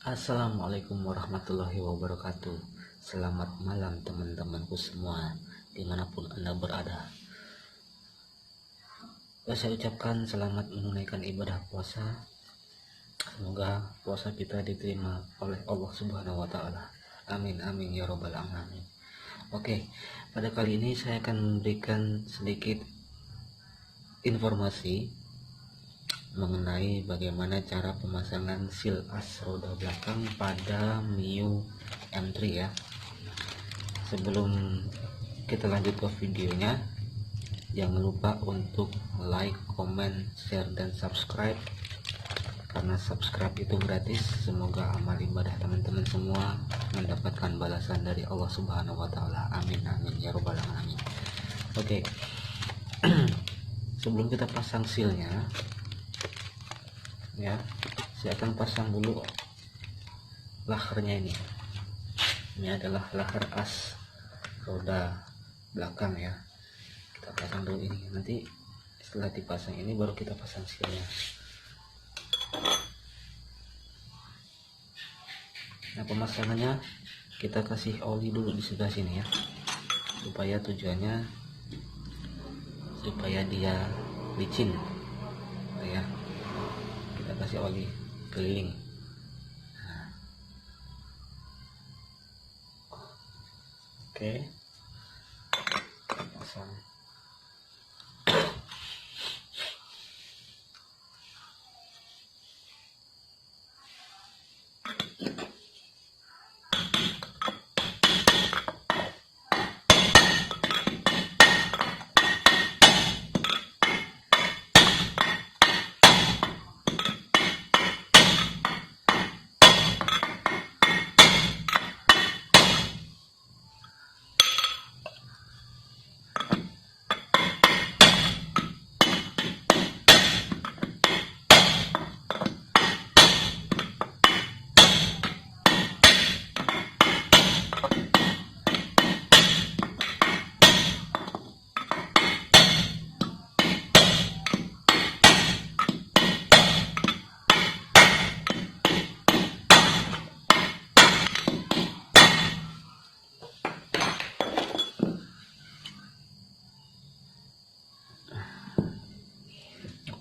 Assalamualaikum warahmatullahi wabarakatuh. Selamat malam teman-temanku semua, dimanapun Anda berada. Saya ucapkan selamat menunaikan ibadah puasa. Semoga puasa kita diterima oleh Allah Subhanahu wa Ta'ala. Amin, amin ya Robbal Alamin. Oke, pada kali ini saya akan memberikan sedikit informasi mengenai bagaimana cara pemasangan seal as roda belakang pada Mio M3 ya. Sebelum kita lanjut ke videonya, jangan lupa untuk like, comment, share, dan subscribe, karena subscribe itu gratis. Semoga amal ibadah teman-teman semua mendapatkan balasan dari Allah Subhanahu wa Ta'ala. Amin, amin ya Robbal Alamin. Oke. Sebelum kita pasang sealnya ya, saya akan pasang dulu laharnya. Ini adalah lahar as roda belakang ya. Kita pasang dulu ini, nanti setelah dipasang ini baru kita pasang sealnya. Nah, pemasangannya kita kasih oli dulu di sebelah sini ya, supaya tujuannya supaya dia licin ya. Kita kasih oli keliling. Nah. Oke, kita pasang.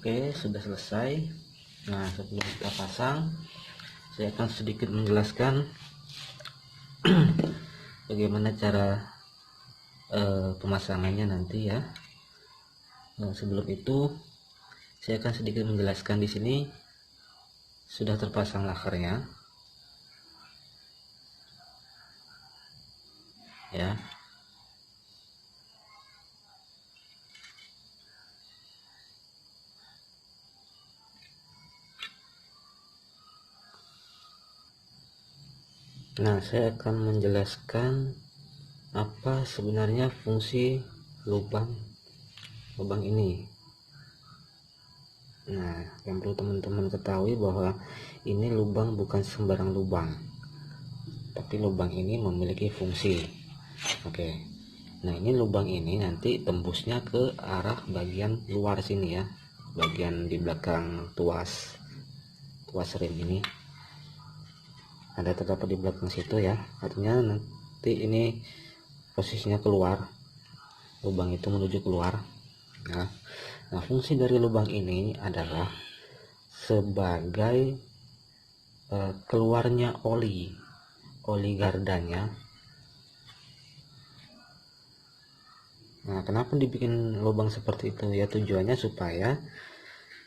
Oke, sudah selesai. Nah, sebelum kita pasang, saya akan sedikit menjelaskan bagaimana cara pemasangannya nanti ya. Nah, sebelum itu saya akan sedikit menjelaskan. Di sini sudah terpasang laharnya ya. Nah, saya akan menjelaskan apa sebenarnya fungsi lubang ini. Nah, yang perlu teman-teman ketahui bahwa ini lubang bukan sembarang lubang, tapi lubang ini memiliki fungsi. Oke. Nah, ini lubang ini nanti tembusnya ke arah bagian luar sini ya, bagian di belakang tuas rem ini. Ada terdapat di belakang situ ya, artinya nanti ini posisinya keluar, lubang itu menuju keluar ya. Nah, fungsi dari lubang ini adalah sebagai keluarnya oli gardanya. Nah, kenapa dibikin lubang seperti itu ya? Tujuannya supaya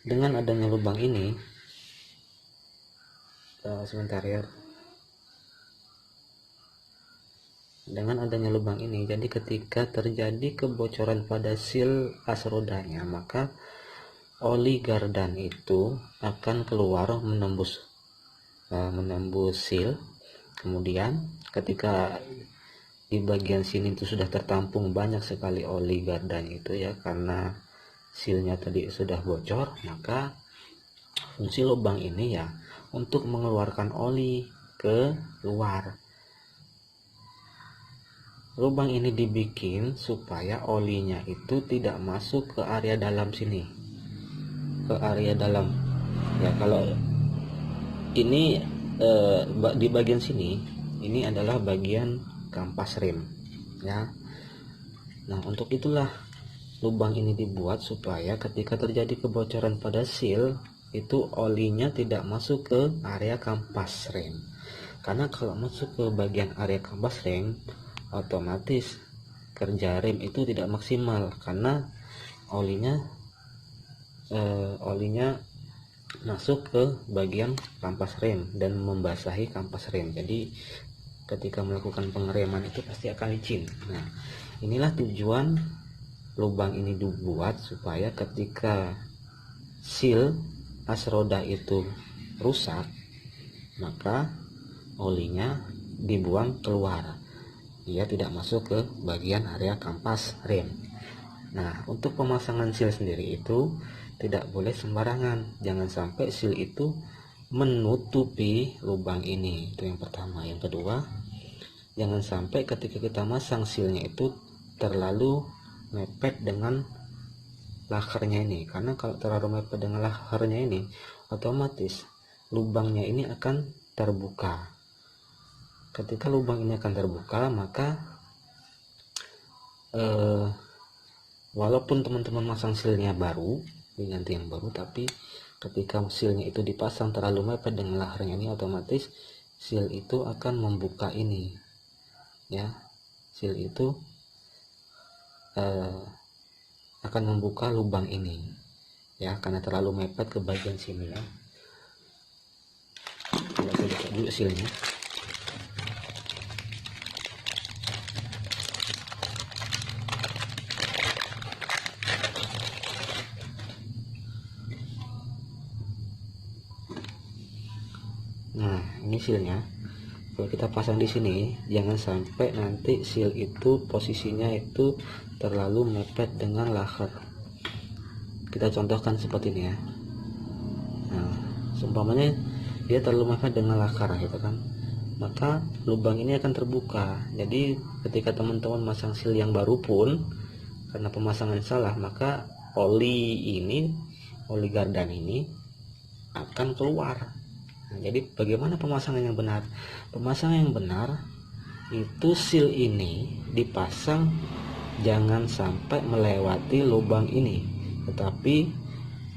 dengan adanya lubang ini sebentar ya. Dengan adanya lubang ini, jadi ketika terjadi kebocoran pada seal as rodanya, maka oli gardan itu akan keluar menembus seal. Kemudian ketika di bagian sini itu sudah tertampung banyak sekali oli gardan itu ya, karena sealnya tadi sudah bocor, maka fungsi lubang ini ya untuk mengeluarkan oli ke luar. Lubang ini dibikin supaya olinya itu tidak masuk ke area dalam sini, ke area dalam ya. Kalau ini di bagian sini ini adalah bagian kampas rem ya. Nah, untuk itulah lubang ini dibuat supaya ketika terjadi kebocoran pada seal itu olinya tidak masuk ke area kampas rem. Karena kalau masuk ke bagian area kampas rem, otomatis kerja rem itu tidak maksimal karena olinya masuk ke bagian kampas rem dan membasahi kampas rem. Jadi ketika melakukan pengereman itu pasti akan licin. Nah, inilah tujuan lubang ini dibuat supaya ketika seal as roda itu rusak, maka olinya dibuang keluar, dia tidak masuk ke bagian area kampas rem. Nah, untuk pemasangan seal sendiri itu tidak boleh sembarangan, jangan sampai seal itu menutupi lubang ini, itu yang pertama. Yang kedua, jangan sampai ketika kita masang sealnya itu terlalu mepet dengan lakernya ini, karena kalau terlalu mepet dengan lakernya ini otomatis lubangnya ini akan terbuka. Ketika lubang ini akan terbuka, maka walaupun teman-teman masang sealnya baru, diganti yang baru, tapi ketika sealnya itu dipasang terlalu mepet dengan lakernya ini, otomatis seal itu akan membuka ini ya. Seal itu akan membuka lubang ini ya, karena terlalu mepet ke bagian sini ya. Coba saya buka dulu sealnya. Nah, ini sealnya. Kalau kita pasang di sini, jangan sampai nanti seal itu posisinya itu terlalu mepet dengan laker. Kita contohkan seperti ini ya. Nah, seumpamanya dia terlalu mepet dengan laker gitu kan, maka lubang ini akan terbuka. Jadi ketika teman-teman masang seal yang baru pun, karena pemasangan salah, maka oli gardan ini akan keluar. Nah, jadi bagaimana pemasangan yang benar? Pemasangan yang benar itu seal ini dipasang jangan sampai melewati lubang ini, tetapi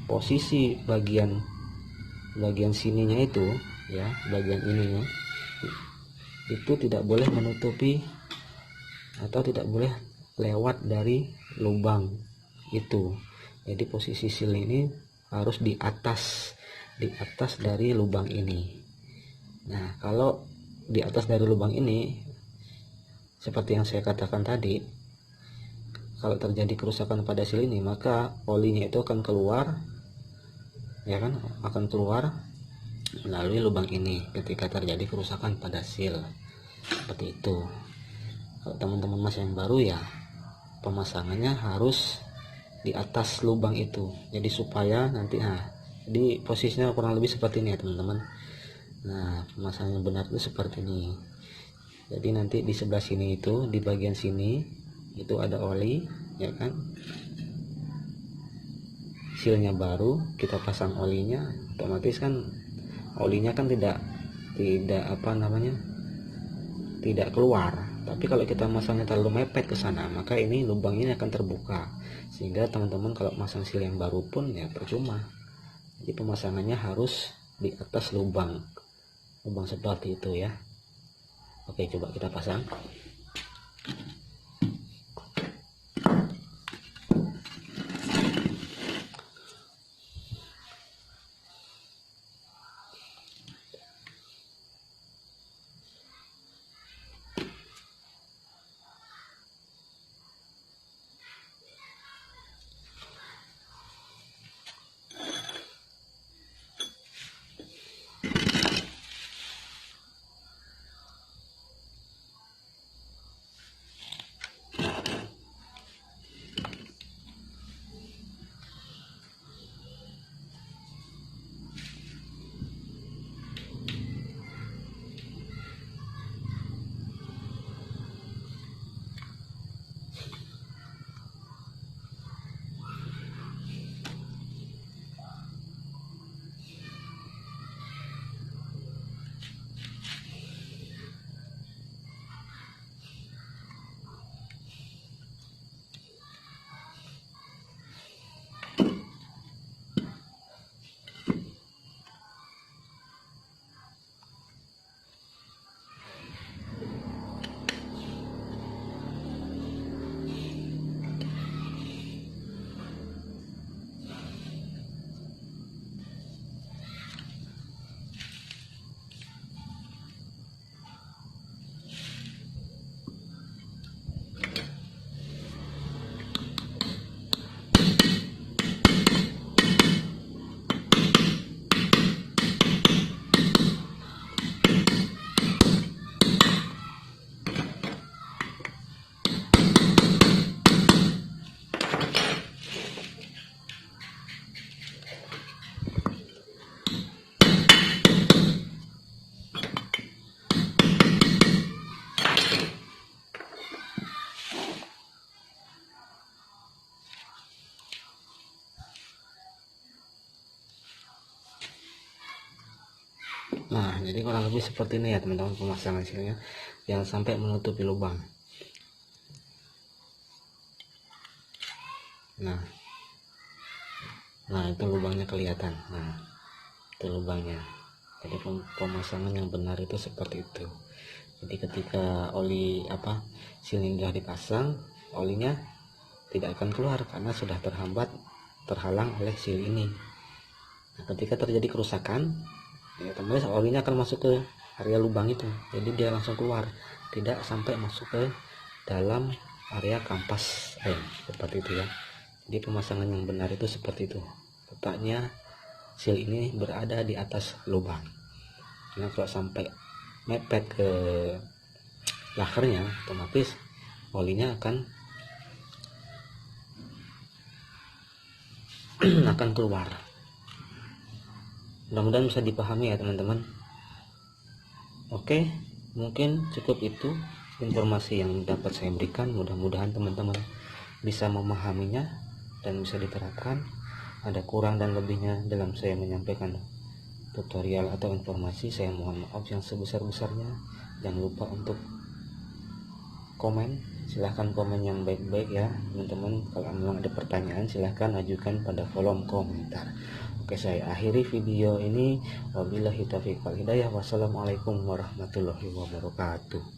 posisi bagian sininya itu ya, bagian ininya itu tidak boleh menutupi atau tidak boleh lewat dari lubang itu. Jadi posisi seal ini harus di atas dari lubang ini. Nah, kalau di atas dari lubang ini, seperti yang saya katakan tadi, kalau terjadi kerusakan pada seal ini, maka olinya itu akan keluar ya kan, akan keluar melalui lubang ini ketika terjadi kerusakan pada seal. Seperti itu. Kalau teman-teman masih yang baru ya, pemasangannya harus di atas lubang itu. Jadi supaya nanti jadi posisinya kurang lebih seperti ini ya teman-teman. Nah, pemasangan yang benar itu seperti ini. Jadi nanti di sebelah sini itu, di bagian sini itu ada oli ya kan, sealnya baru, kita pasang olinya, otomatis kan olinya kan tidak tidak keluar. Tapi kalau kita masangnya terlalu mepet ke sana, maka ini lubang ini akan terbuka, sehingga teman-teman kalau masang seal yang baru pun ya percuma. Jadi pemasangannya harus di atas lubang seperti itu ya. Oke, coba kita pasang. kurang lebih seperti ini ya teman-teman pemasangan silnya, jangan sampai menutupi lubang. Nah itu lubangnya kelihatan. Nah itu lubangnya. Jadi pemasangan yang benar itu seperti itu. Jadi ketika oli sil ini sudah dipasang, olinya tidak akan keluar karena sudah terhalang oleh sil ini. Nah, ketika terjadi kerusakan, ya otomatis olinya akan masuk ke area lubang itu, jadi dia langsung keluar, tidak sampai masuk ke dalam area kampas seperti itu ya. Jadi pemasangan yang benar itu seperti itu, letaknya sil ini berada di atas lubang. Karena kalau sampai mepet ke lakernya, otomatis olinya akan keluar. Mudah-mudahan bisa dipahami ya teman-teman. Oke, mungkin cukup itu informasi yang dapat saya berikan. Mudah-mudahan teman-teman bisa memahaminya dan bisa diterapkan. Ada kurang dan lebihnya dalam saya menyampaikan tutorial atau informasi, saya mohon maaf yang sebesar-besarnya. Jangan lupa untuk komen, silahkan komen yang baik-baik ya teman-teman. Kalau memang ada pertanyaan, silahkan ajukan pada kolom komentar. Oke, saya akhiri video ini. Wabillahi taufiq wal hidayah. Wassalamualaikum warahmatullahi wabarakatuh.